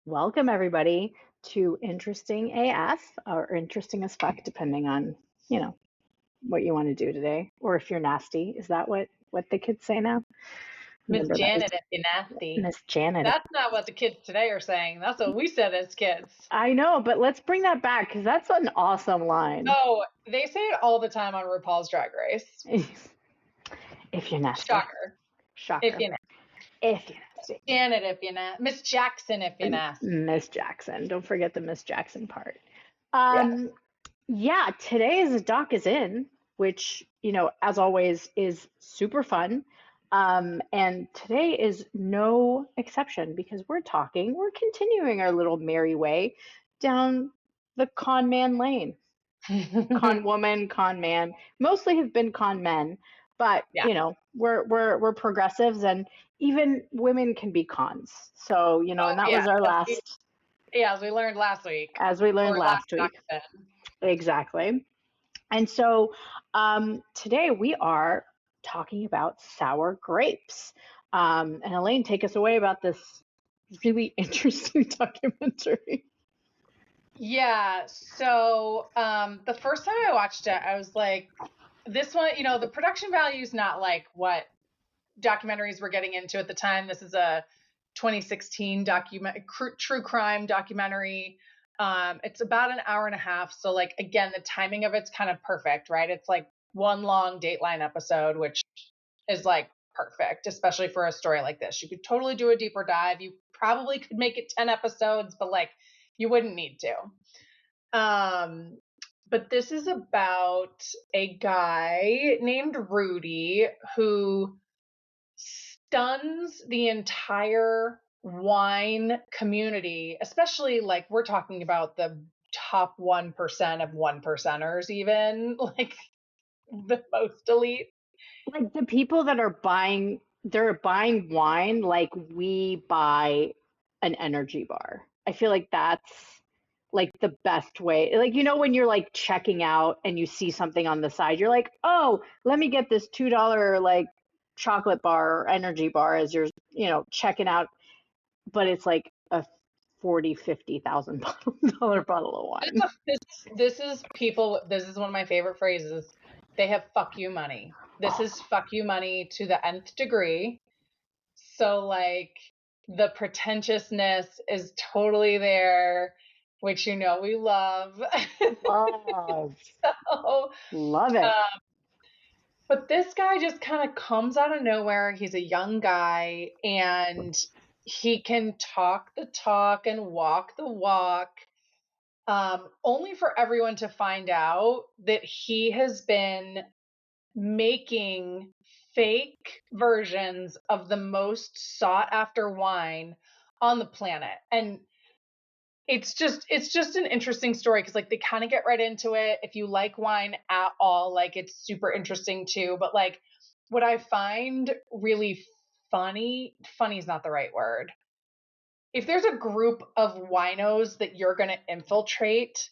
Welcome, everybody, to Interesting AF or Interesting as Fuck, depending on, you know, what you want to do today. Or if you're nasty. Is that what the kids say now? Miss Remember that was Janet if you're nasty. Miss Janet. That's not what the kids today are saying. That's what we said as kids. I know, but let's bring that back because that's an awesome line. Oh, they say it all the time on RuPaul's Drag Race. If you're nasty. Shocker. If Shocker. you're nasty. If you're nasty. Janet if you're nasty. Miss Jackson if you're nasty. Miss Jackson. Don't forget the Miss Jackson part. Yes. Yeah, today's doc is in, which, as always, is super fun. And today is no exception because we're continuing our little merry way down the con man lane. Con woman, con man, mostly have been con men, but Yeah. we're progressives and even women can be cons. So, and that was our last, as we learned last week. as we learned last week. Exactly. And so today we are talking about sour grapes. And Elaine, take us away about this really interesting documentary. Yeah. So the first time I watched it, I was like, this one, the production value is not like what documentaries we're getting into at the time. This is a 2016 true crime documentary. It's about an hour and a half. So like, again, the timing of it's kind of perfect, right? It's like one long Dateline episode, which is like perfect, especially for a story like this. You could totally do a deeper dive. You probably could make it 10 episodes, but like you wouldn't need to. But this is about a guy named Rudy who stuns the entire wine community, especially like we're talking about the top 1% of 1%ers, even like the most elite. Like the people that are buying, they're buying wine like we buy an energy bar. I feel like that's like the best way. Like, when you're like checking out and you see something on the side, you're like, oh, let me get this $2 like chocolate bar or energy bar as you're, checking out. But it's like a 40, $50,000 bottle of wine. This is people, this is one of my favorite phrases. They have fuck you money. This is fuck you money to the nth degree. So like the pretentiousness is totally there, which we love. Love. So, Love it. but this guy just kind of comes out of nowhere. He's a young guy and he can talk the talk and walk the walk. Only for everyone to find out that he has been making fake versions of the most sought after wine on the planet. And it's just an interesting story because like they kind of get right into it. If you like wine at all, like it's super interesting too. But like what I find really funny is not the right word. If there's a group of winos that you're going to infiltrate,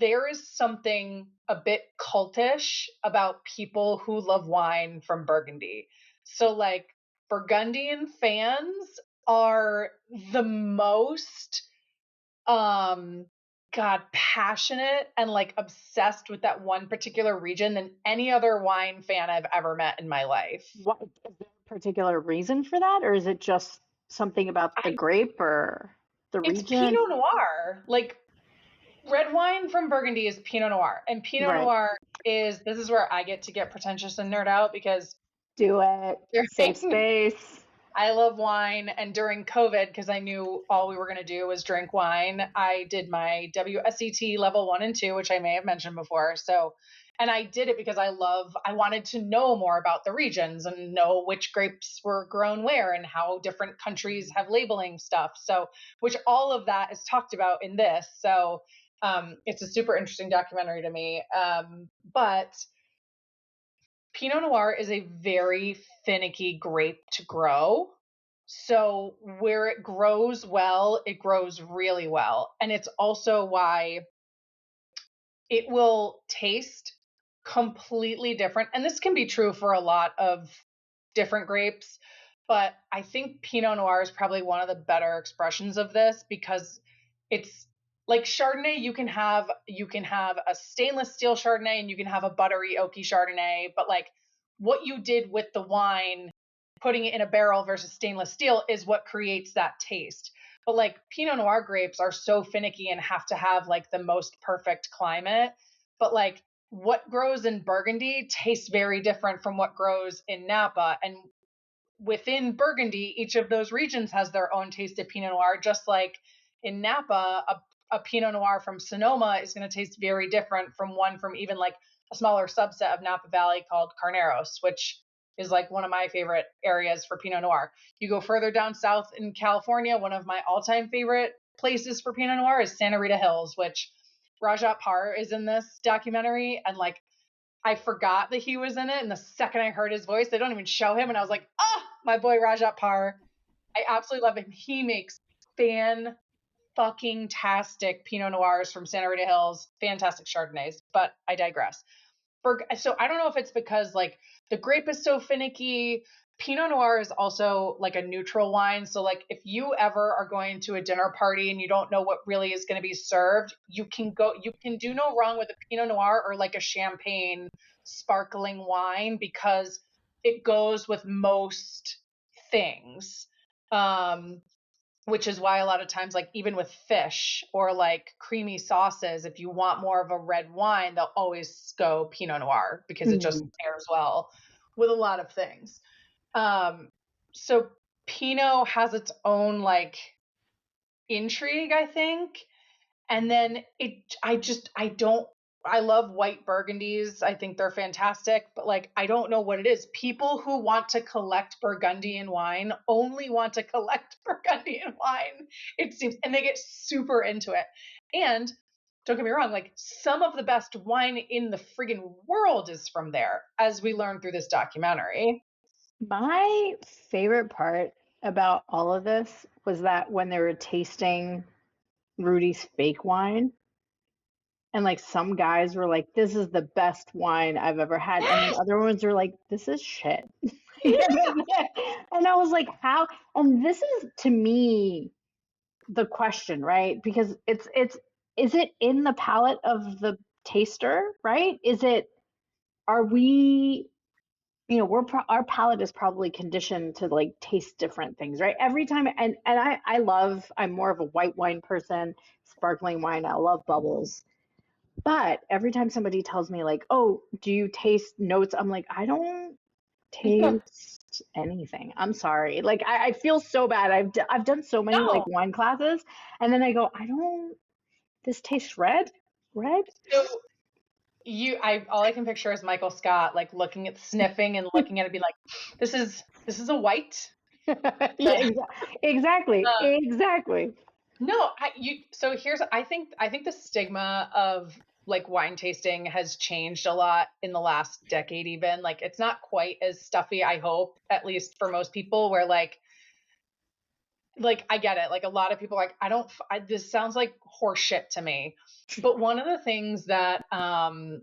there is something a bit cultish about people who love wine from Burgundy. So like Burgundian fans are the most passionate and like obsessed with that one particular region than any other wine fan I've ever met in my life. What is there a particular reason for that, or is it just something about the grape or the It's region? Pinot Noir. Like red wine from Burgundy is Pinot Noir, and Pinot Right. Noir this is where I get to get pretentious and nerd out because Do it. Safe space. I love wine, and during COVID, because I knew all we were going to do was drink wine, I did my WSET level 1 and 2, which I may have mentioned before. So, and I did it because I wanted to know more about the regions and know which grapes were grown where and how different countries have labeling stuff. So, which all of that is talked about in this. So, it's a super interesting documentary to me. But Pinot Noir is a very finicky grape to grow. So where it grows well, it grows really well. And it's also why it will taste completely different. And this can be true for a lot of different grapes. But I think Pinot Noir is probably one of the better expressions of this because it's like Chardonnay. You can have a stainless steel Chardonnay and you can have a buttery oaky Chardonnay. But like what you did with the wine, putting it in a barrel versus stainless steel, is what creates that taste. But like Pinot Noir grapes are so finicky and have to have like the most perfect climate. But like what grows in Burgundy tastes very different from what grows in Napa. And within Burgundy, each of those regions has their own taste of Pinot Noir, just like in Napa, a Pinot Noir from Sonoma is going to taste very different from one from even like a smaller subset of Napa Valley called Carneros, which is like one of my favorite areas for Pinot Noir. You go further down south in California, one of my all-time favorite places for Pinot Noir is Santa Rita Hills, which Rajat Par is in this documentary. And like I forgot that he was in it. And the second I heard his voice, they don't even show him. And I was like, oh, my boy Rajat Par. I absolutely love him. He makes fan fucking tastic Pinot Noirs from Santa Rita Hills, fantastic Chardonnays, but I digress. So I don't know if it's because like the grape is so finicky. Pinot Noir is also like a neutral wine. So like if you ever are going to a dinner party and you don't know what really is going to be served, you can do no wrong with a Pinot Noir or like a champagne sparkling wine because it goes with most things. Which is why a lot of times, like even with fish or like creamy sauces, if you want more of a red wine, they'll always go Pinot Noir because it just pairs well with a lot of things. So Pinot has its own like intrigue, I think. And then I love white Burgundies. I think they're fantastic, but like, I don't know what it is. People who want to collect Burgundian wine only want to collect Burgundian wine, it seems, and they get super into it. And don't get me wrong, like some of the best wine in the friggin' world is from there, as we learned through this documentary. My favorite part about all of this was that when they were tasting Rudy's fake wine, and like some guys were like, "This is the best wine I've ever had," and then other ones were like, "This is shit." And I was like, "How?" And this is to me the question, right? Because it's is it in the palate of the taster, right? Are we our palate is probably conditioned to like taste different things, right? Every time, and I'm more of a white wine person, sparkling wine. I love bubbles. But every time somebody tells me like, "Oh, do you taste notes?" I'm like, I don't taste anything. I'm sorry. Like I feel so bad. I've done so many like No. wine classes, and then I go, I don't. This tastes red, red. So all I can picture is Michael Scott like looking at sniffing and looking at it, be like, this is a white. Yeah, exactly, exactly. No, so here's I think the stigma of like wine tasting has changed a lot in the last decade even. Like it's not quite as stuffy, I hope, at least for most people, where like I get it. Like a lot of people are like this sounds like horse shit to me. But one of the things that I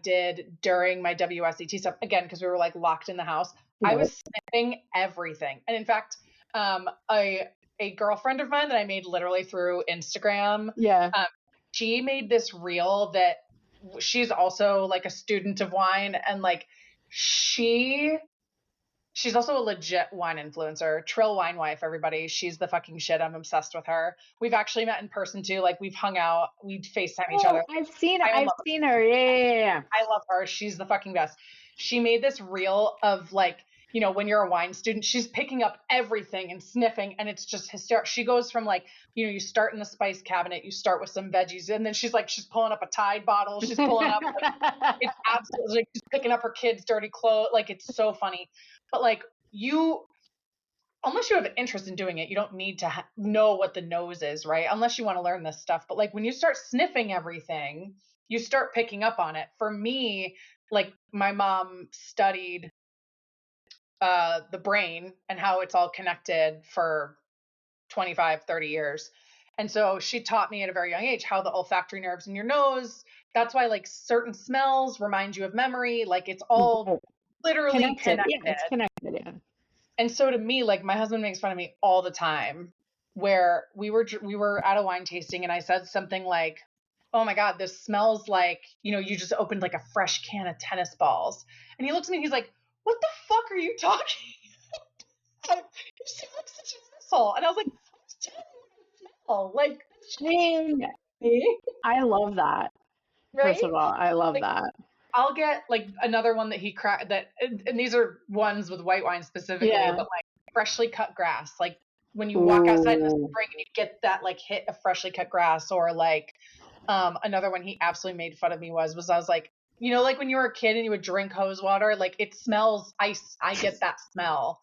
did during my WSET stuff, again, because we were like locked in the house, I Right. was sniffing everything. And in fact, a girlfriend of mine that I made literally through Instagram, Yeah. um, she made this reel that she's also like a student of wine, and like she's also a legit wine influencer. Trill Wine Wife, everybody. She's the fucking shit. I'm obsessed with her. We've actually met in person too. Like we've hung out, we'd FaceTime each other. Oh, I I've love seen her. Yeah, yeah, yeah. I love her. She's the fucking best. She made this reel of like, when you're a wine student, she's picking up everything and sniffing, and it's just hysterical. She goes from like, you start in the spice cabinet, you start with some veggies, and then she's pulling up a Tide bottle. She's pulling up, like, it's absolutely like she's picking up her kids' dirty clothes. Like it's so funny. But like unless you have an interest in doing it, you don't need to know what the nose is, right? Unless you want to learn this stuff. But like when you start sniffing everything, you start picking up on it. For me, like my mom studied the brain and how it's all connected for 25, 30 years. And so she taught me at a very young age how the olfactory nerves in your nose, that's why like certain smells remind you of memory. Like it's all literally Connected. Yeah, connected. it's connected. Yeah. And so to me, like my husband makes fun of me all the time where we were at a wine tasting and I said something like, "Oh my God, this smells like, you just opened like a fresh can of tennis balls." And he looks at me and he's like, "What the fuck are you talking about? You seem like such an asshole." And I was like, "I'm just telling you what I smell. Like, that's I mean, me." I love that. First Right? of all, I love Like that. I'll get like another one that he cracked that, and these are ones with white wine specifically, Yeah. but like freshly cut grass, like when you walk outside in the Ooh. spring and you get that like hit of freshly cut grass, or like another one he absolutely made fun of me was I was like, like when you were a kid and you would drink hose water, like it smells ice. I get that smell.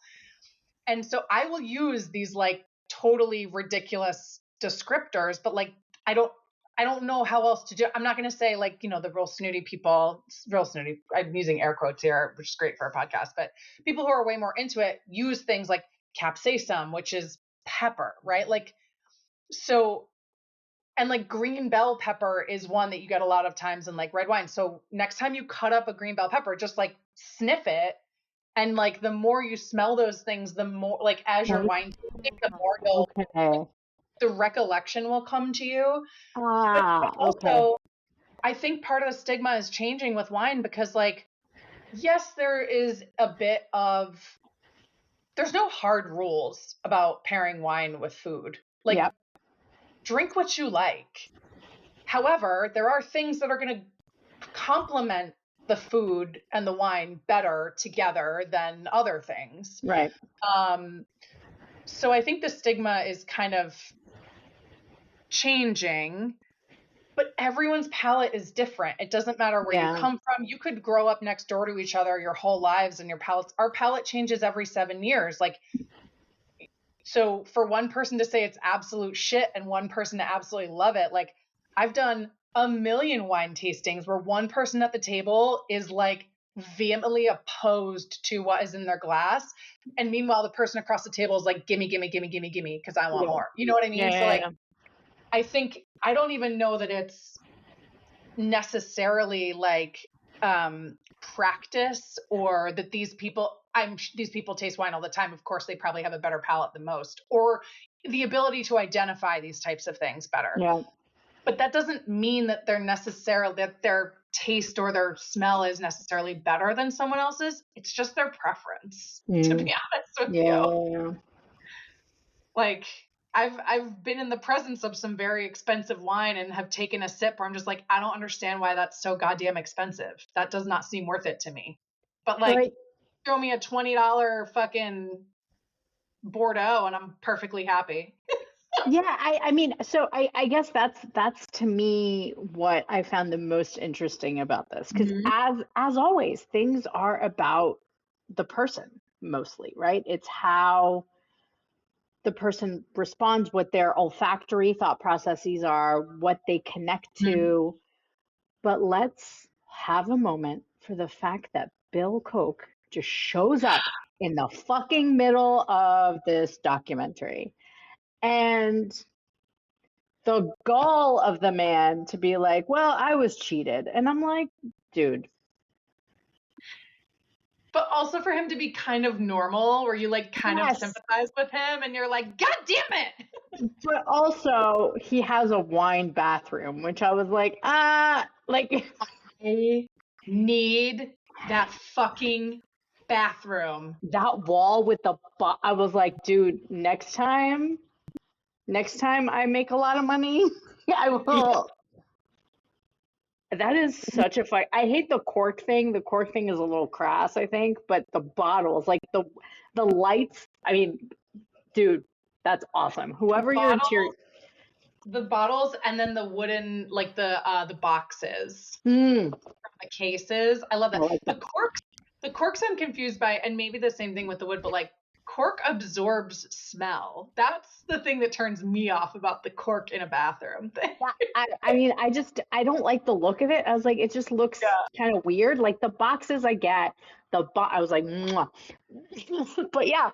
And so I will use these like totally ridiculous descriptors, but like I don't I don't know how else to do it. I'm not going to say like, the real snooty people, real snooty. I'm using air quotes here, which is great for a podcast, but people who are way more into it use things like capsaicin, which is pepper, right? Like so and like green bell pepper is one that you get a lot of times in like red wine. So next time you cut up a green bell pepper, just like sniff it. And like the more you smell those things, the more like as your Okay. wine tasting, the more you'll Okay. the recollection will come to you. But Ah, okay. also, I think part of the stigma is changing with wine because like yes, there is a bit of there's no hard rules about pairing wine with food. Like Yep. drink what you like. However, there are things that are going to complement the food and the wine better together than other things. Right. Um, so I think the stigma is kind of changing, but everyone's palate is different. It doesn't matter where you Yeah. come from. You could grow up next door to each other your whole lives and our palate changes every 7 years. Like, so for one person to say it's absolute shit and one person to absolutely love it, like I've done a million wine tastings where one person at the table is like vehemently opposed to what is in their glass. And meanwhile, the person across the table is like, gimme, gimme, gimme, gimme, gimme, because I want Yeah. more. You know what I Yeah. mean? So Yeah. like, Yeah. I think I don't even know that it's necessarily like practice or that these people taste wine all the time. Of course, they probably have a better palate than most, or the ability to identify these types of things better. Yeah. But that doesn't mean that that their taste or their smell is necessarily better than someone else's. It's just their preference, to be Mm. honest with Yeah. you. Yeah. Yeah. Like I've been in the presence of some very expensive wine and have taken a sip where I'm just like, I don't understand why that's so goddamn expensive. That does not seem worth it to me. But like Right. throw me a $20 fucking Bordeaux and I'm perfectly happy. Yeah, I mean, so I guess that's to me what I found the most interesting about this, because Mhm. as always, things are about the person mostly, right? It's how the person responds, what their olfactory thought processes are, what they connect to. But let's have a moment for the fact that Bill Koch just shows up in the fucking middle of this documentary. And the gall of the man to be like, well, I was cheated. And I'm like, dude, But also for him to be kind of normal, where you like kind of yes. sympathize with him and you're like, God damn it. But also, he has a wine bathroom, which I was like, like, I need that fucking bathroom. that wall with the, I was like, dude, next time I make a lot of money, I Yeah. will. That is such a fight. I hate the cork thing. The cork thing is a little crass, I think, but the bottles, like the lights, I mean, dude, that's awesome. The Whoever your interior, bottles, the bottles, and then the wooden, like the boxes, mm, the cases. I love I that. like that. The corks I'm confused by, and maybe the same thing with the wood, but like cork absorbs smell. That's the thing that turns me off about the cork in a bathroom thing. Yeah, I mean, I don't like the look of it. I was like, it just looks Yeah. kind of weird. Like the boxes I get, I was like, mwah. But yeah,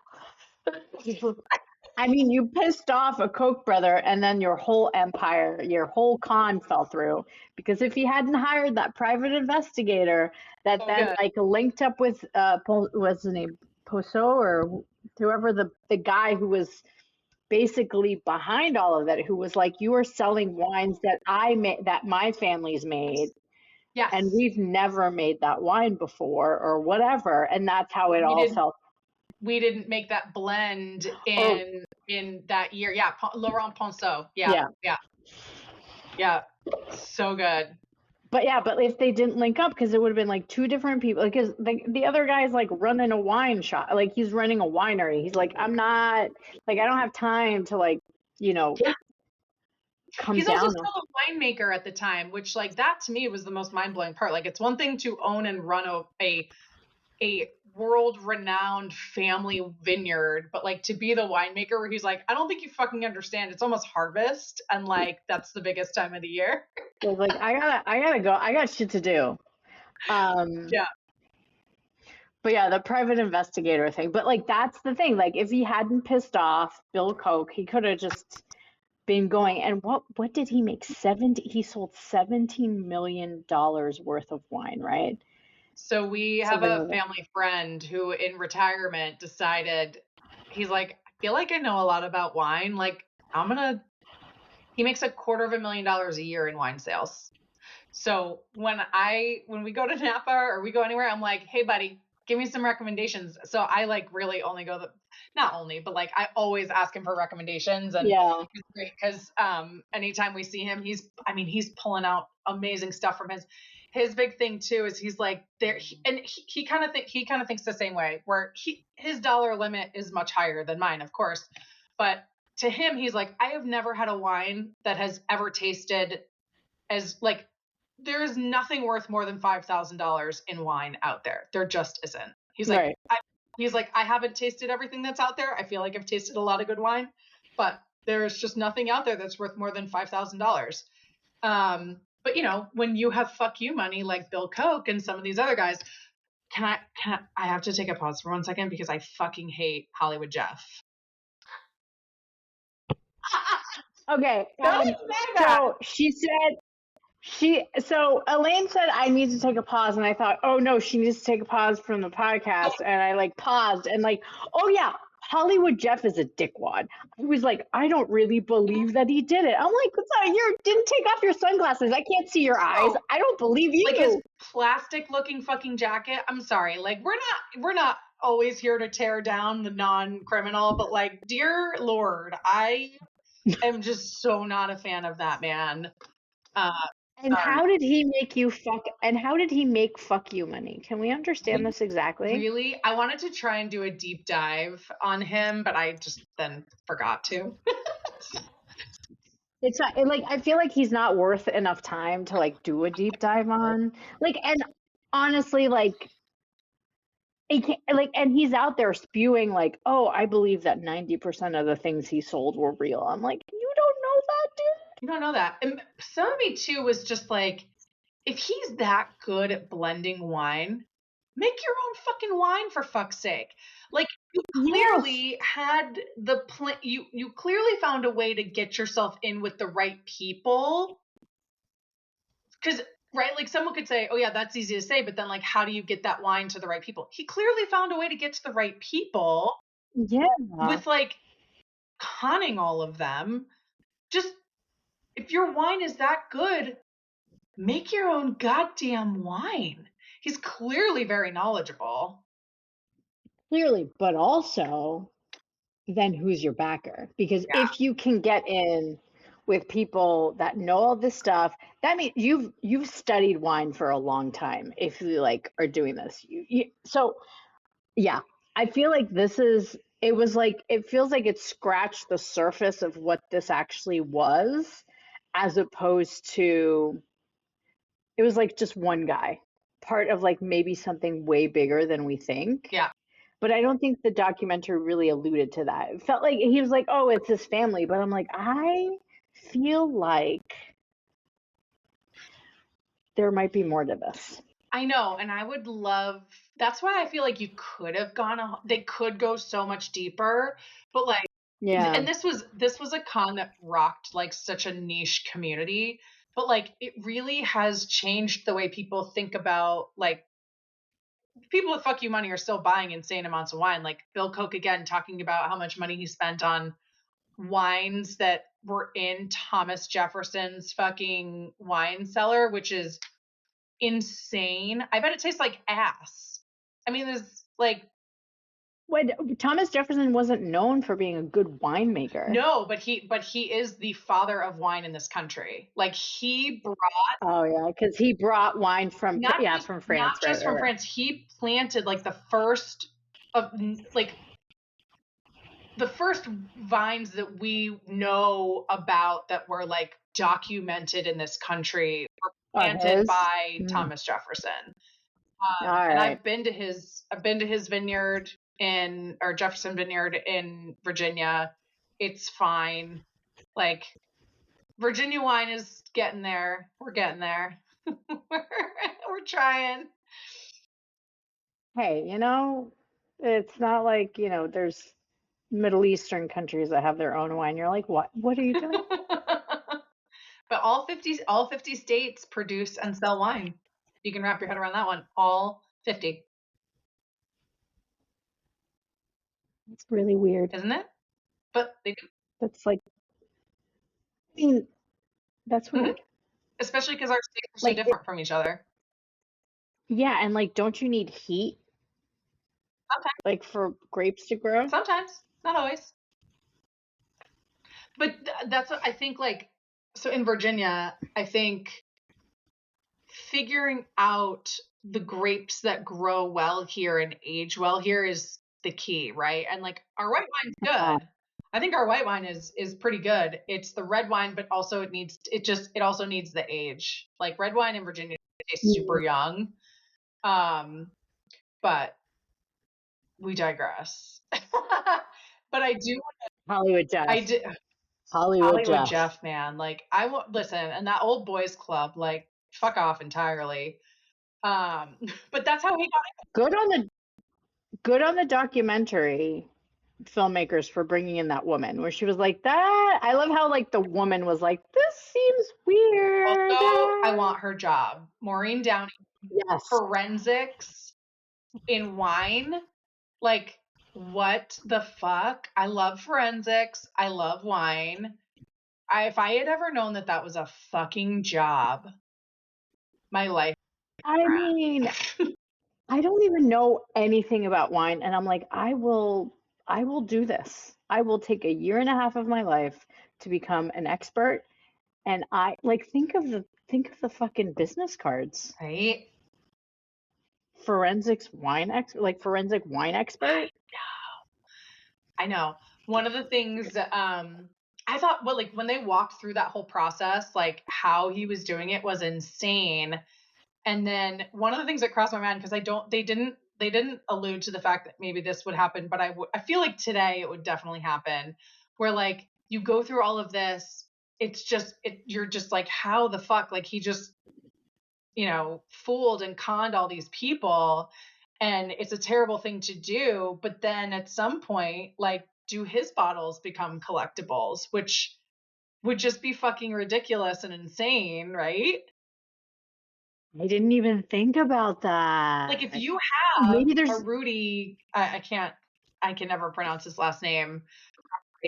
I mean, you pissed off a Koch brother, and then your whole empire, your whole con fell through. Because if he hadn't hired that private investigator that Oh, then good. like linked up with what's his name, Poso or whoever the guy who was basically behind all of that, who was like, you are selling wines that I made, that my family's made, and Yes. we've never made that wine before or whatever. And that's how it We all didn't felt. we didn't make that blend Or in that year. Yeah, Laurent Ponceau. Yeah, yeah. yeah, yeah. So good. But yeah, but if they didn't link up, because it would have been like two different people. Because the other guy's like running a wine shop, like he's running a winery. He's like, I'm not, like, I don't have time to, like, you know, Yeah. come He's also down. still a winemaker at the time, which like that to me was the most mind blowing part. Like it's one thing to own and run a world renowned family vineyard, but like to be the winemaker where he's like, I don't think you fucking understand. It's almost harvest, and like that's the biggest time of the year. I was like, I gotta go. I got shit to do. Um, Yeah. but yeah, the private investigator thing. But like, that's the thing. Like, if he hadn't pissed off Bill Koch, he could have just been going. And what did he make? He sold $17 million worth of wine, right? So we have Something a like that. family friend who in retirement decided he's like, I feel like I know a lot about wine. Like he makes $250,000 a year in wine sales. So when we go to Napa or we go anywhere, I'm like, hey buddy, give me some recommendations. So I like really only go not only, but like I always ask him for recommendations, and Yeah, it's great because anytime we see him, he's pulling out amazing stuff from his big thing too is he's like there and he kind of thinks the same way where his dollar limit is much higher than mine, of course, but to him he's like, I have never had a wine that has ever tasted as like there is nothing worth more than $5,000 in wine out there. There just isn't. right. He's like, I haven't tasted everything that's out there. I feel like I've tasted a lot of good wine, but there's just nothing out there that's worth more than $5,000. But you know, when you have fuck you money like Bill Koch and some of these other guys, I have to take a pause for 1 second because I fucking hate Hollywood Jeff. Okay. Don't say that. So so Elaine said I need to take a pause, and I thought, oh no, she needs to take a pause from the podcast, and I like paused and like, oh yeah, Hollywood Jeff is a dickwad. I was like, I don't really believe that he did it. I'm like, what's that? You didn't take off your sunglasses. I can't see your eyes. I don't believe Like his you. plastic looking fucking jacket. I'm sorry. Like we're not always here to tear down the non-criminal, but like dear Lord, I am just so not a fan of that man. Uh And sorry. how did he make you fuck? And how did he make fuck you money? Can we understand this exactly? Really, I wanted to try and do a deep dive on him, but I just then forgot to. It's not like I feel like he's not worth enough time to like do a deep dive on. Like, and honestly, like it can't, like, and he's out there spewing like, oh, I believe that 90% of the things he sold were real. I'm like, you don't know that, dude. You don't know that. And some of me too was just like, if he's that good at blending wine, make your own fucking wine for fuck's sake. Like you Yes. clearly had you clearly found a way to get yourself in with the right people. Cuz right, like someone could say, "Oh yeah, that's easy to say," but then like how do you get that wine to the right people? He clearly found a way to get to the right people Yeah. with like conning all of them. Just if your wine is that good, make your own goddamn wine. He's clearly very knowledgeable. Clearly, but also then who's your backer? Because Yeah. if you can get in with people that know all this stuff, that means you've studied wine for a long time. If you like are doing this, so yeah, I feel like it was like it feels like it scratched the surface of what this actually was, as opposed to it was like just one guy, part of like maybe something way bigger than we think. Yeah. But I don't think the documentary really alluded to that. It felt like he was like, oh, it's his family. But I'm like, I feel like there might be more to this. I know, and I would love. That's why I feel like you could have they could go so much deeper, but like, Yeah. and this was a con that rocked like such a niche community, but like it really has changed the way people think about like people with fuck you money are still buying insane amounts of wine. Like Bill Koch again talking about how much money he spent on wines that were in Thomas Jefferson's fucking wine cellar, which is insane. I bet it tastes like ass. I mean, there's like When Thomas Jefferson wasn't known for being a good winemaker. no, but he is the father of wine in this country. Like he brought Oh yeah, because he brought wine from from not France, right, just right, from right. France. He planted like the first of like the first vines that we know about that were like documented in this country were Oh, planted his. by Thomas Jefferson. All And right. I've been to his vineyard in or Jefferson Vineyard in Virginia. It's fine. Like Virginia wine is getting there. We're getting there. We're trying. Hey, it's not like, there's Middle Eastern countries that have their own wine. You're like, what? What are you doing? But all 50 states produce and sell wine. You can wrap your head around that one. All 50, It's really weird. isn't it? But they do. That's like, I mean, that's Mhm. weird. Especially because our states are so Like, different from each other. yeah, and like, don't you need heat, Sometimes, like, for grapes to grow? sometimes, not always. But that's what I think. Like, so in Virginia, I think figuring out the grapes that grow well here and age well here is the key, right? And like our white wine's Uh, good. I think our white wine is pretty good. It's the red wine, but also it also needs the age. Like red wine in Virginia tastes super mm, young. Um, but we digress. But Hollywood I Jeff. do Hollywood Hollywood Jeff. Jeff, man. Like I won't listen, and that old boys club, like fuck off entirely. But that's how he got Good on the good on the documentary filmmakers for bringing in that woman where she was like that. I love how like the woman was like, this seems weird. also, I want her job. Maureen Downey, Yes. forensics in wine. Like, what the fuck? I love forensics. I love wine. If I had ever known that that was a fucking job, my life. I mean, I don't even know anything about wine, and I'm like, I will do this. I will take a year and a half of my life to become an expert. And I like think of the fucking business cards. Right? Forensic wine expert. I know. One of the things I thought, well, like when they walked through that whole process, like how he was doing it was insane. And then one of the things that crossed my mind because they didn't allude to the fact that maybe this would happen, but I feel like today it would definitely happen where like you go through all of this, you're just like how the fuck like he just fooled and conned all these people, and it's a terrible thing to do, but then at some point like do his bottles become collectibles, which would just be fucking ridiculous and insane, right? I didn't even think about Like if that. you have Maybe a there's Rudy, I can never pronounce his last name,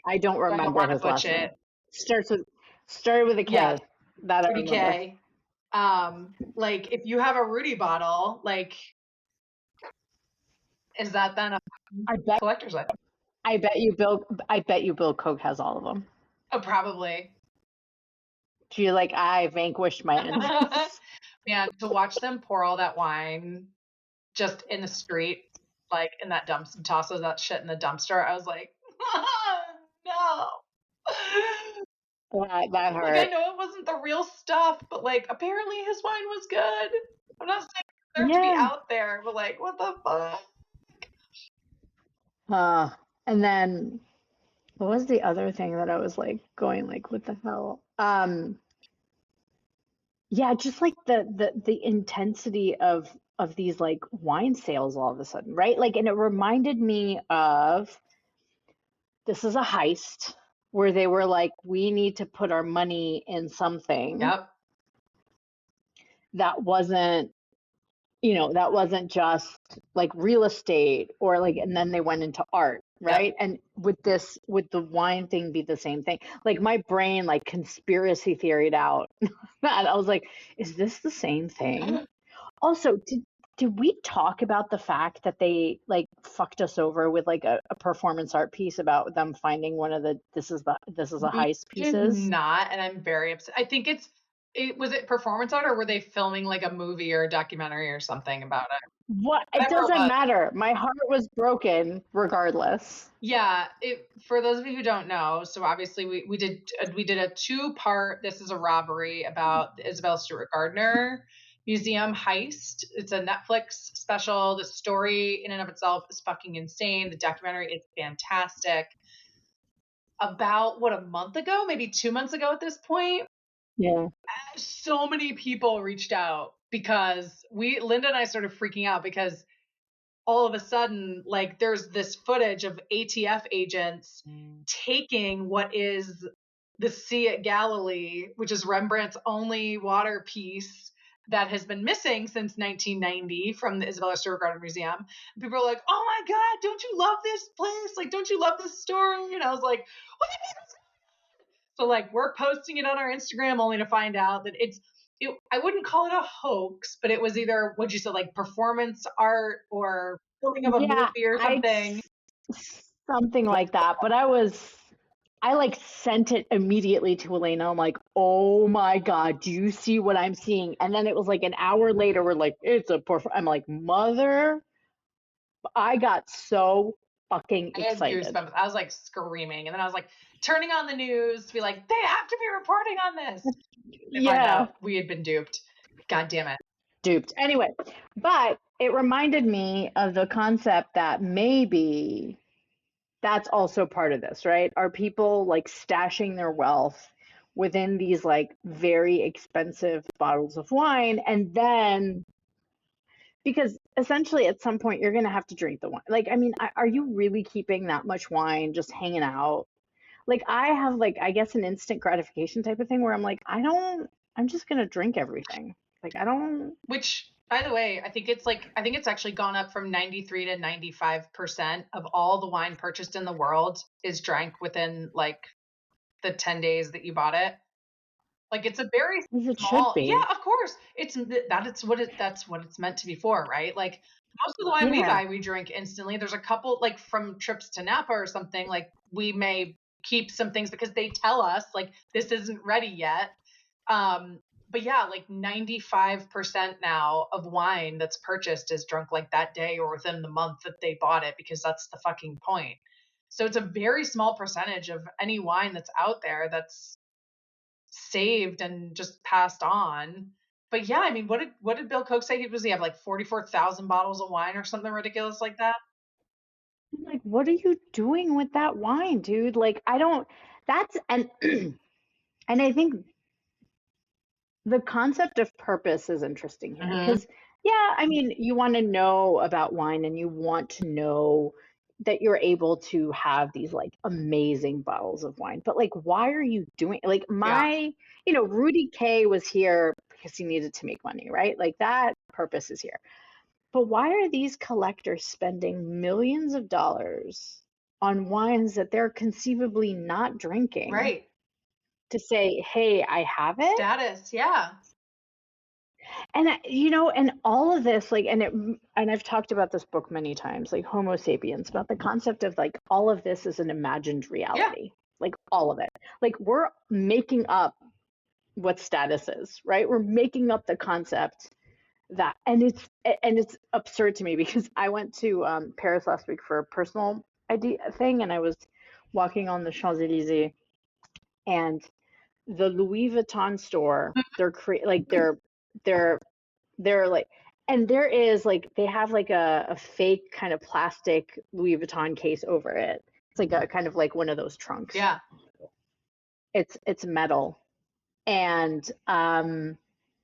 I don't so I don't remember want to his last butcher name. it. Starts with started with a Yeah, K. That I Rudy remember. K. Like if you have a Rudy bottle, like is that then a I bet collector's item? I bet you Bill Koch has all of them. Oh, probably. She like I vanquished my enemies. Man, to watch them pour all that wine just in the street, like in that dumpster, toss all that shit in the dumpster, I was like, no. That Like I hurt. know it wasn't the real stuff, but like apparently his wine was good. I'm not saying it deserved to be Yeah. out there, but like what the fuck? Uh, and then what was the other thing that I was like going like, what the hell? Yeah, just like the intensity of these like wine sales all of a sudden, right? Like, and it reminded me of this is a heist where they were like, we need to put our money in something Yep. that wasn't that wasn't just like real estate or like, and then they went into art, Yep. right? And would the wine thing be the same thing? Like my brain like conspiracy theoried out that. I was like, is this the same thing? Also, did we talk about the fact that they like fucked us over with like a performance art piece about them finding one of the this is a We heist did pieces? not, and I'm very upset. I think it was it performance art or were they filming like a movie or a documentary or something about it? What? It Whatever it doesn't was. matter. My heart was broken regardless. Yeah, it for those of you who don't know, so obviously we did a two-part This Is a Robbery about the Isabel Stewart Gardner Museum heist. It's a Netflix special. The story in and of itself is fucking insane. The documentary is fantastic. About what, a month ago, maybe 2 months ago at this point, Yeah. so many people reached out because Linda and I started freaking out because all of a sudden, like, there's this footage of ATF agents taking what is the Sea at Galilee, which is Rembrandt's only water piece that has been missing since 1990 from the Isabella Stewart Gardner Museum. And people are like, "Oh my God, don't you love this place? Like, don't you love this story?" And I was like, "What do you mean?" So like we're posting it on our Instagram only to find out that I wouldn't call it a hoax, but it was either what you said, like performance art or filming of a Yeah, movie or I something. something like that. But I like sent it immediately to Elena. I'm like, oh my God, do you see what I'm seeing? And then it was like an hour later, we're like, I'm like, mother, I got so fucking I had excited. goosebumps. I was like screaming. And then I was like turning on the news to be like, they have to be reporting on this. They find Yeah, out we had been duped. God damn it. duped. Anyway, but it reminded me of the concept that maybe that's also part of this, right? Are people like stashing their wealth within these like very expensive bottles of wine? And then, because essentially at some point you're going to have to drink the wine. Like, I mean, are you really keeping that much wine just hanging out? Like, I have like, I guess an instant gratification type of thing where I'm like, I'm just going to drink everything. Like, I don't, Which, by the way, I think it's actually gone up from 93 to 95% of all the wine purchased in the world is drank within like the 10 days that you bought it. Like it's a very as it should small, yeah, be. of course. That's what it's meant to be for, right? Like most of the wine we Yeah. buy, we drink instantly. There's a couple like from trips to Napa or something, like we may keep some things because they tell us like this isn't ready yet. But yeah, like 95% now of wine that's purchased is drunk like that day or within the month that they bought it because that's the fucking point. So it's a very small percentage of any wine that's out there that's saved and just passed on. But yeah, I mean, what did Bill Koch say? He have like 44,000 bottles of wine or something ridiculous like that? I'm like, what are you doing with that wine, dude? Like, I don't, that's, and, and I think the concept of purpose is interesting here Hmm. because, yeah, I mean, you want to know about wine and you want to know that you're able to have these like amazing bottles of wine, but like, why are you doing like Yeah. Rudy K was here because he needed to make money, right? Like that purpose is here. But why are these collectors spending millions of dollars on wines that they're conceivably not drinking Right. to say, hey, I have it? Status. Yeah. And and all of this, like, and I've talked about this book many times, like Homo sapiens, about the concept of like all of this is an imagined Yeah. reality, like all of it. Like we're making up what status is, right? We're making up the concept that, and it's absurd to me because I went to Paris last week for a personal ID thing, and I was walking on the Champs Elysees, and the Louis Vuitton store, they're they're like, and there is like they have like a fake kind of plastic Louis Vuitton case over it. It's like a kind of like one of those trunks. Yeah. It's metal, and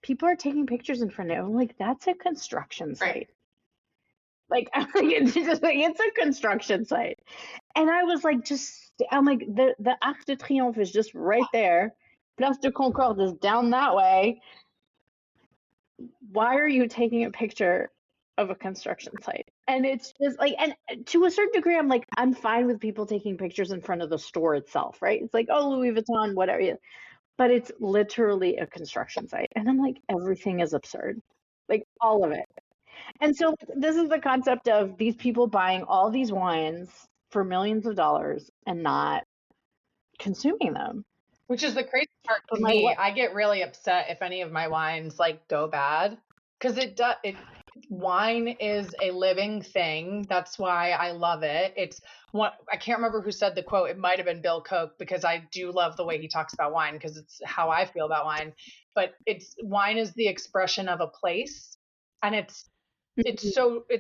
people are taking pictures in front of it. I'm like, that's a construction Right. site. Like, it's just like it's a construction site. And I was like, I'm like, the Arc de Triomphe is just right there. Place de Concorde is down that way. why are you taking a picture of a construction site? And it's just like, and to a certain degree, I'm like, I'm fine with people taking pictures in front of the store itself, right? It's like, oh, Louis Vuitton, whatever. Yeah. But it's literally a construction site. And I'm like, everything is absurd. Like all of it. And so this is the concept of these people buying all these wines for millions of dollars and not consuming them. Which is the crazy part But to my me. what? I get really upset if any of my wines like go bad because wine is a living thing. That's why I love it. It's one I can't remember who said the quote. It might have been Bill Koch because I do love the way he talks about wine because it's how I feel about wine. But it's wine is the expression of a place, and it's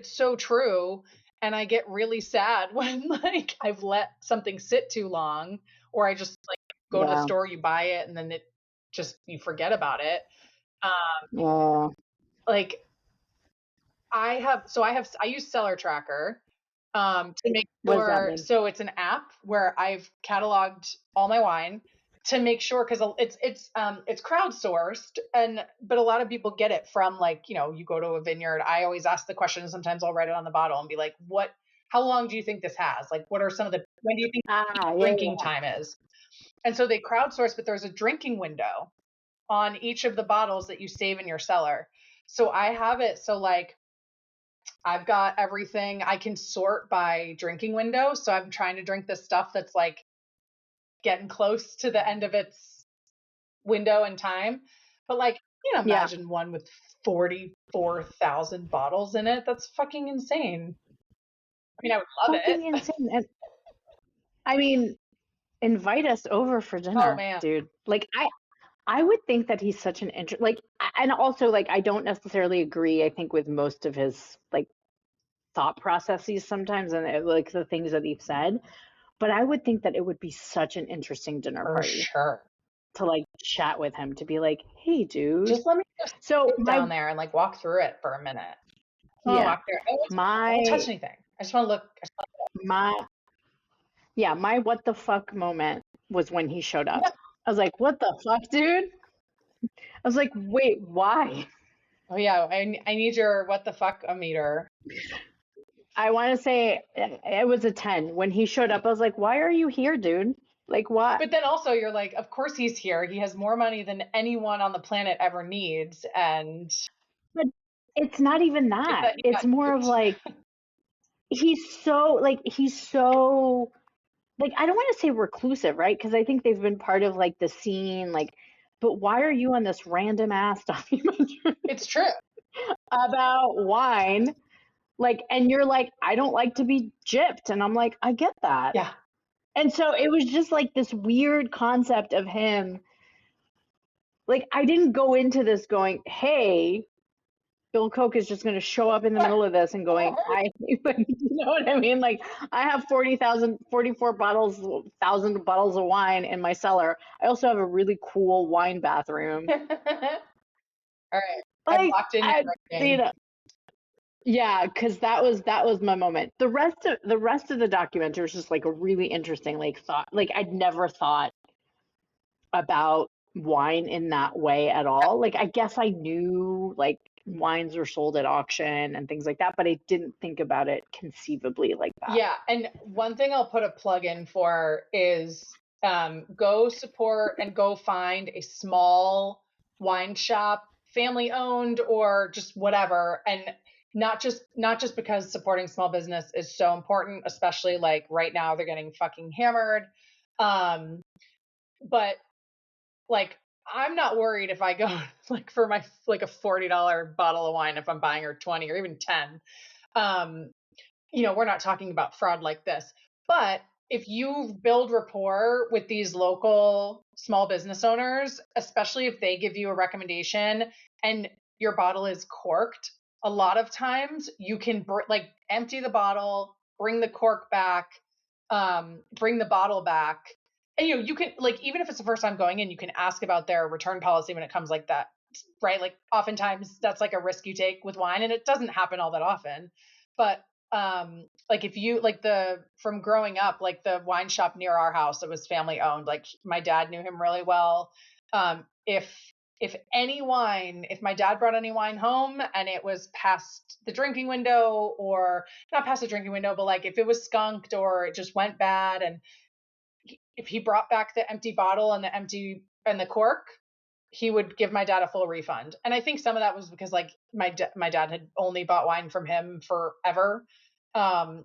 so true. And I get really sad when like I've let something sit too long, or I just like go to the Yeah, store, you buy it, and then it just you forget about it. Um, yeah. like I use Cellar Tracker to make What does that sure. mean? So it's an app where I've cataloged all my wine to make sure because it's crowdsourced and but a lot of people get it from like you go to a vineyard. I always ask the question. Sometimes I'll write it on the bottle and be like, what? How long do you think this has? Like, what are some of the when do you think peak Ah, yeah, drinking time is? And so they crowdsource, but there's a drinking window on each of the bottles that you save in your cellar. So I have it so like I've got everything I can sort by drinking window. So I'm trying to drink the stuff that's like getting close to the end of its window and time. But like, yeah. imagine one with 44,000 bottles in it. That's fucking insane. I mean, I would love Fucking it. insane. And I mean, invite us over for Oh dinner, man, dude. Like I would think that he's such an and also like I don't necessarily agree, I think, with most of his like thought processes sometimes and like the things that he's said, but I would think that it would be such an interesting dinner for party sure. to like chat with him to be like, "Hey, dude." Just let me just So sit down there and like walk through it for a minute. I want to yeah, walk there. I won't touch my anything. I just want to look. my yeah, my what the fuck moment was when he showed up. Yeah. I was like, "What the fuck, dude?" I was like, "Wait, why?" Oh yeah. I need your what the fuck a meter. I want to say it was a 10. When he showed up, I was like, "Why are you here, dude? Like, what?" But then also you're like, of course he's here. He has more money than anyone on the planet ever needs, and But it's not even it's that. that he It's got more of duped. like he's so like I don't want to say reclusive, right? Because I think they've been part of like the scene, like, but why are you on this random ass documentary It's true. about wine? Like, and you're like, I don't like to be gypped. And I'm like, I get that. Yeah. And so it was just like this weird concept of him. Like, I didn't go into this going, hey, Bill Koch is just going to show up in the middle of this and going, you know what I mean? Like, I have 44 bottles, 1,000 bottles of wine in my cellar. I also have a really cool wine bathroom. All right. I've Like, locked in your you ranking. know, yeah, because that was my moment. The rest of the documentary was just like a really interesting like thought. Like, I'd never thought about wine in that way at all. Like, I guess I knew like wines were sold at auction and things like that, but I didn't think about it conceivably like that. Yeah, and one thing I'll put a plug in for is go support and go find a small wine shop, family owned or just whatever, and not just because supporting small business is so important, especially like right now they're getting fucking hammered. Um, but like I'm not worried if I go like for my like a $40 bottle of wine if I'm buying her 20 or even 10. Um, we're not talking about fraud like this, but if you build rapport with these local small business owners, especially if they give you a recommendation and your bottle is corked, a lot of times you can like empty the bottle, bring the cork back, bring the bottle back. And you can like even if it's the first time going in, you can ask about their return policy when it comes like that, right? Like oftentimes that's like a risk you take with wine, and it doesn't happen all that often. But like if you like the from growing up like the wine shop near our house, it was family owned, like my dad knew him really well. If if my dad brought any wine home and it was past the drinking window, or not past the drinking window, but like if it was skunked or it just went bad, and if he brought back the empty bottle and the cork, he would give my dad a full refund. And I think some of that was because like my dad had only bought wine from him forever. And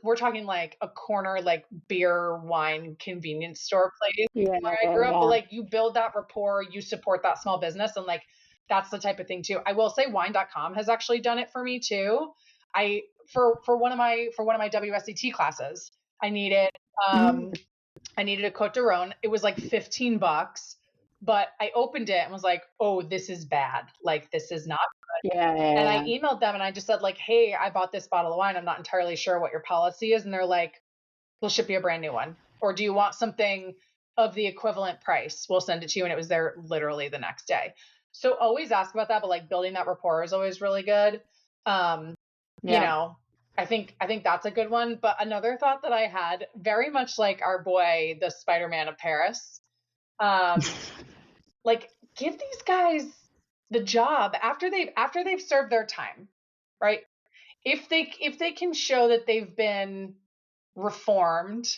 we're talking like a corner, like beer wine convenience store place Yeah, where I yeah, grew up. But yeah. like you build that rapport, you support that small business, and like that's the type of thing too. I will say wine.com has actually done it for me too. I for one of my WSET classes, I needed Mhm. um I needed a Cote de Rhone. It was like $15, but I opened it and was like, oh, this is bad. Like, this is not. Yeah, And I yeah, emailed them and I just said, like, hey, I bought this bottle of wine. I'm not entirely sure what your policy is. And they're like, we'll ship you a brand new one. Or do you want something of the equivalent price? We'll send it to you. And it was there literally the next day. So always ask about that, but like building that rapport is always really good. Um, you yeah. know, I think that's a good one. But another thought that I had, very much like our boy, the Spider-Man of Paris, um, like give these guys the job after they've served their time, right? If they can show that they've been reformed,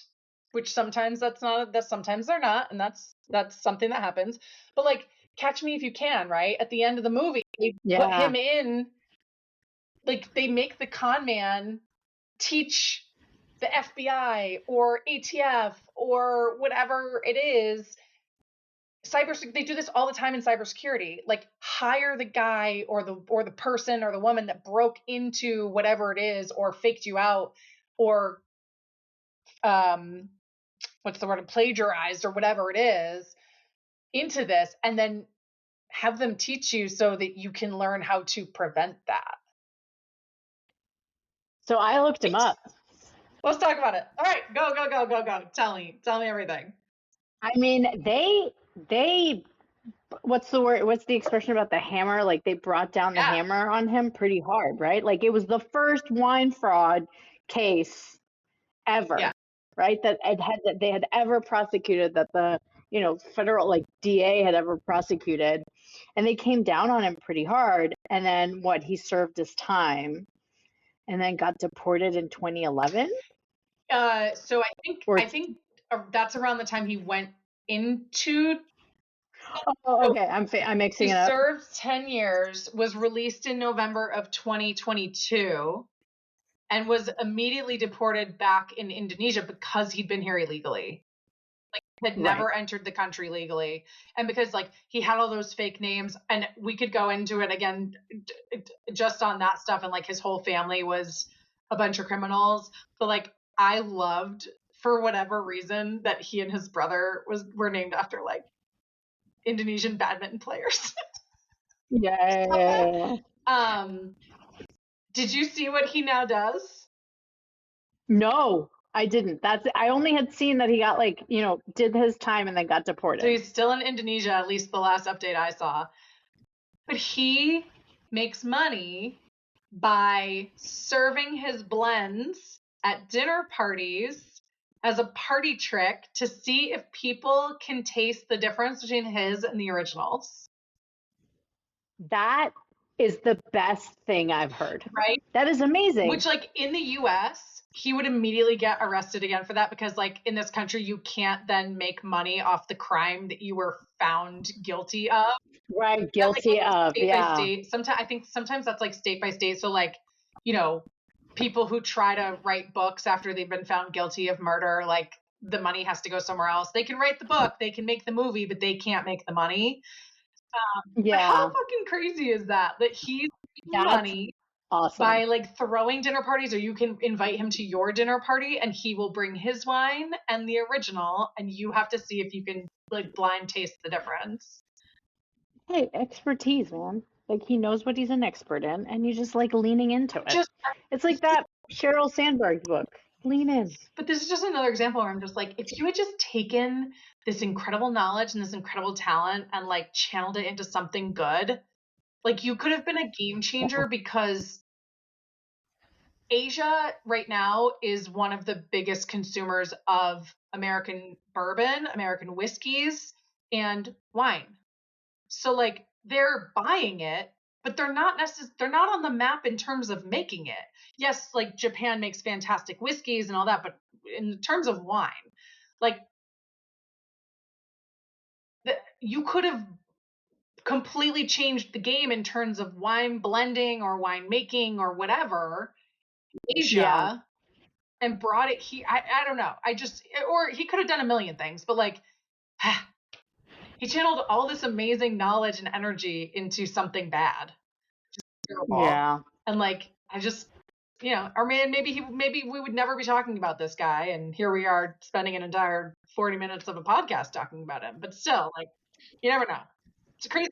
which sometimes sometimes they're not, and that's something that happens. But like catch me if you can, right? At the end of the movie, they put Yeah. him in, like they make the con man teach the FBI or ATF or whatever it is. They do this all the time in cybersecurity. Like hire the guy or the person or the woman that broke into whatever it is or faked you out or um what's the word, plagiarized or whatever it is into this, and then have them teach you so that you can learn how to prevent that. So I looked him Right? up. Let's talk about it. All right, go go go go go. Tell me everything. I mean, they what's the word? What's the expression about the hammer? Like they brought down the Yeah, hammer on him pretty hard, right? Like it was the first wine fraud case yeah. ever, right? That they had ever prosecuted, that the federal like DA had ever prosecuted, and they came down on him pretty hard. And then what? He served his time, and then got deported in 2011, So or I think that's around the time he went into. oh, So okay, I'm he mixing it up. served 10 years, was released in November of 2022, and was immediately deported back in Indonesia because he'd been here illegally. Had Right. never entered the country legally. And because like he had all those fake names, and we could go into it again just on that stuff, and like his whole family was a bunch of criminals. But like I loved, for whatever reason, that he and his brother were named after like Indonesian badminton players. Yeah. um did you see what he now does? No, I didn't. I only had seen that he got like, did his time and then got So deported. he's still in Indonesia, at least the last update I saw. But he makes money by serving his blends at dinner parties as a party trick to see if people can taste the difference between his and the originals. That is the best thing I've heard. Right? That is amazing. Which, like, in the US, he would immediately get arrested again for that because, like, in this country, you can't then make money off the crime that you were found guilty of. Right, That's like guilty of, state by yeah. state. Sometimes I think sometimes that's like state by state. So like, you know, people who try to write books after they've been found guilty of murder, like the money has to go somewhere else. They can write the book, they can make the movie, but they can't make the money. But how Yeah, fucking crazy is that? That he's making that's money awesome. by like throwing dinner parties, or you can invite him to your dinner party and he will bring his wine and the original, and you have to see if you can like blind taste the difference. Hey, expertise, man. Like he knows what he's an expert in, and you just like leaning into it. Just It's like that Sheryl Sandberg book. Lean in. But this is just another example where I'm just like, if you had just taken this incredible knowledge and this incredible talent and like channeled it into something good, like you could have been a game changer, because Asia right now is one of the biggest consumers of American bourbon, American whiskeys, and wine. So like they're buying it, but they're not on the map in terms of making it. Yes, like Japan makes fantastic whiskeys and all that, but in terms of wine, like you could have completely changed the game in terms of wine blending or wine making or whatever, Yeah. Asia, and brought it here. I don't know. Or he could have done a million things, but like, he channeled all this amazing knowledge and energy into something bad. Terrible. Yeah. And like, or maybe we would never be talking about this guy. And here we are spending an entire 40 minutes of a podcast talking about him. But still, like, you never know. It's crazy.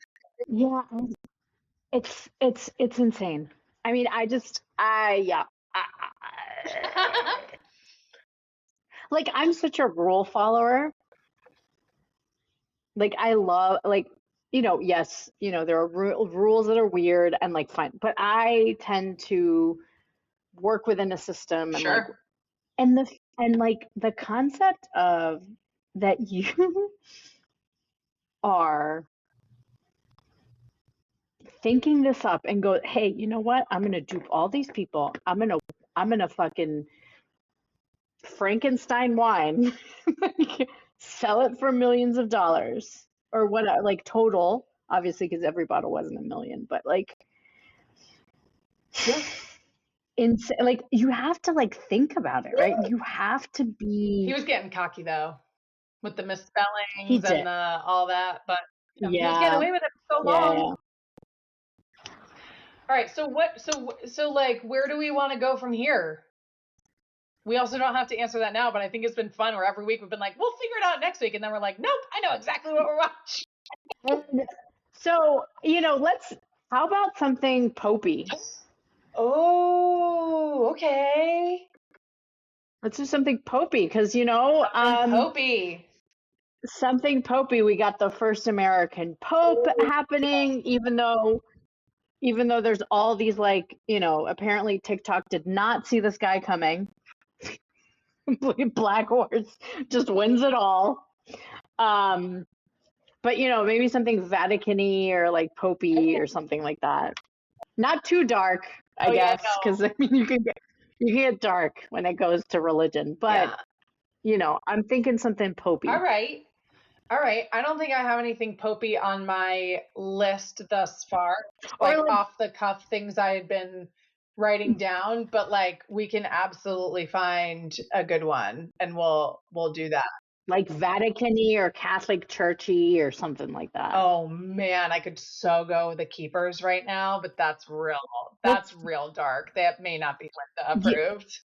Yeah. It's insane. I mean, yeah. Like I'm such a rule follower. Like I love like yes, there are rules that are weird and like fine, but I tend to work within a system and like Sure. and the concept of that you are thinking this up and go, hey, you know what? I'm gonna dupe all these people. I'm gonna fucking Frankenstein wine, sell it for millions of dollars or what, like total, obviously, because every bottle wasn't a million, but like, Yeah. like you have to like think about it, right? You have to He be. was getting cocky though with the He misspellings and did, the all that, but he was getting yeah, away with it for so yeah, long. yeah. All right, so like where do we want to go from here? We also don't have to answer that now, but I think it's been fun where every week we've been like, we'll figure it out next week, and then we're like, nope, I know exactly what we're watching. And so how about something popey? Oh, okay. Let's do something popey because Something popey. something popey. We got the first American Pope Oh, happening, even though there's all these like, apparently TikTok did not see this guy coming. Black horse just wins it all. Um, but maybe something Vatican-y or like popey or something like that. Not too dark, I oh yeah, guess, because I mean you can get dark when it goes to religion. But yeah. I'm thinking something All popey. right. All right. I don't think I have anything popey on my list thus far. Or Like like off the cuff things I had been writing down, but like we can absolutely find a good one and we'll do that. like Vatican-y or Catholic churchy or something like that. Oh man, I could so go with the keepers right now, but that's Let's real dark. That may not be Linda you, approved.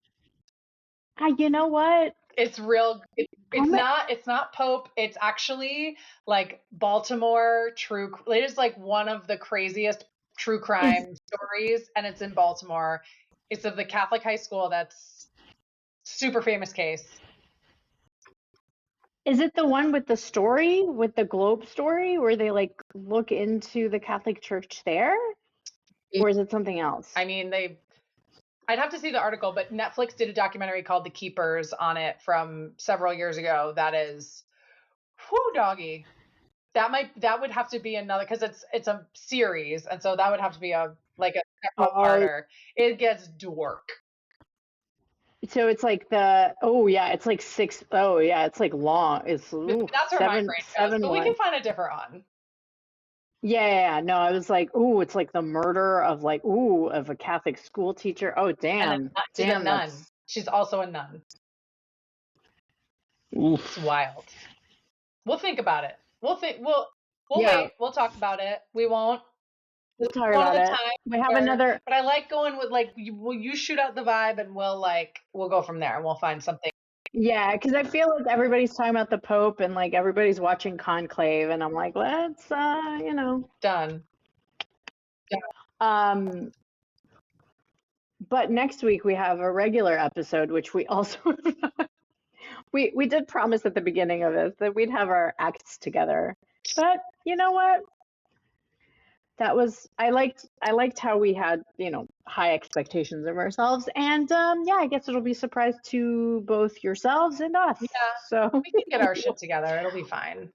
you know what? It's real. I'm It's not Pope. It's actually like Baltimore true. It is like one of the craziest true is crime stories, and it's in Baltimore. It's of the Catholic high school. That's super famous case. Is it the one with the story, with the Globe story, where they like look into the Catholic Church there? Or is it something else? I mean, I'd have to see the article, but Netflix did a documentary called The Keepers on it from several years ago. That is, whoo, doggy. That would have to be another because it's a series, and so that would have to be a several Oh, parter. It gets dork. so it's like oh yeah, it's like six. Oh yeah, it's like long. It's That's where my seven brain goes, seven but we can one. find a different one. Yeah, yeah, yeah. No, I was like, ooh, it's like the murder of like, ooh, of a Catholic school teacher. Oh, And damn, she's a damn, nun. that's She's also a nun. It's oof. wild. We'll think about it. We'll Yeah, wait. We'll talk about it. We won't. we'll This is talk one of about the it. times We have where, another. but I like going with like you shoot out the vibe and we'll go from there and we'll find something Yeah, because I feel like everybody's talking about the Pope and like everybody's watching Conclave, and I'm like, let's, done. Um, but next week we have a regular episode, which we also we did promise at the beginning of this that we'd have our acts together. But you know what? I liked how we had, high expectations of ourselves, and yeah, I guess it'll be a surprise to both yourselves and us. Yeah, So we can get our shit together. It'll be fine.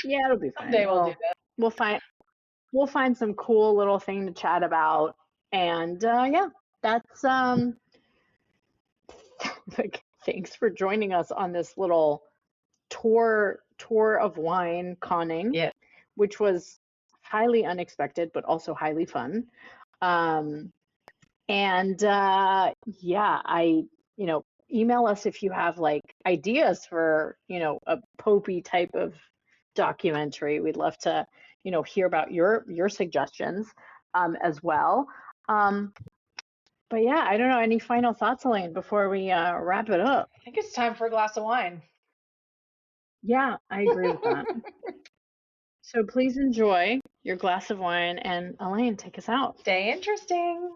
yeah, it'll be fine. Someday we'll do Well, this. we'll find we'll find some cool little thing to chat about. And yeah, that's like, thanks for joining us on this little tour of wine conning, Yeah. which was highly unexpected but also highly fun. Um, and yeah, email us if you have like ideas for, a popey type of documentary. We'd love to, hear about your suggestions as well. Um, but yeah, I don't know. Any final thoughts, Elaine, before we wrap it up? I think it's time for a glass of wine. Yeah, I agree with that. So please enjoy your glass of wine, and Elaine, take us out. Stay interesting.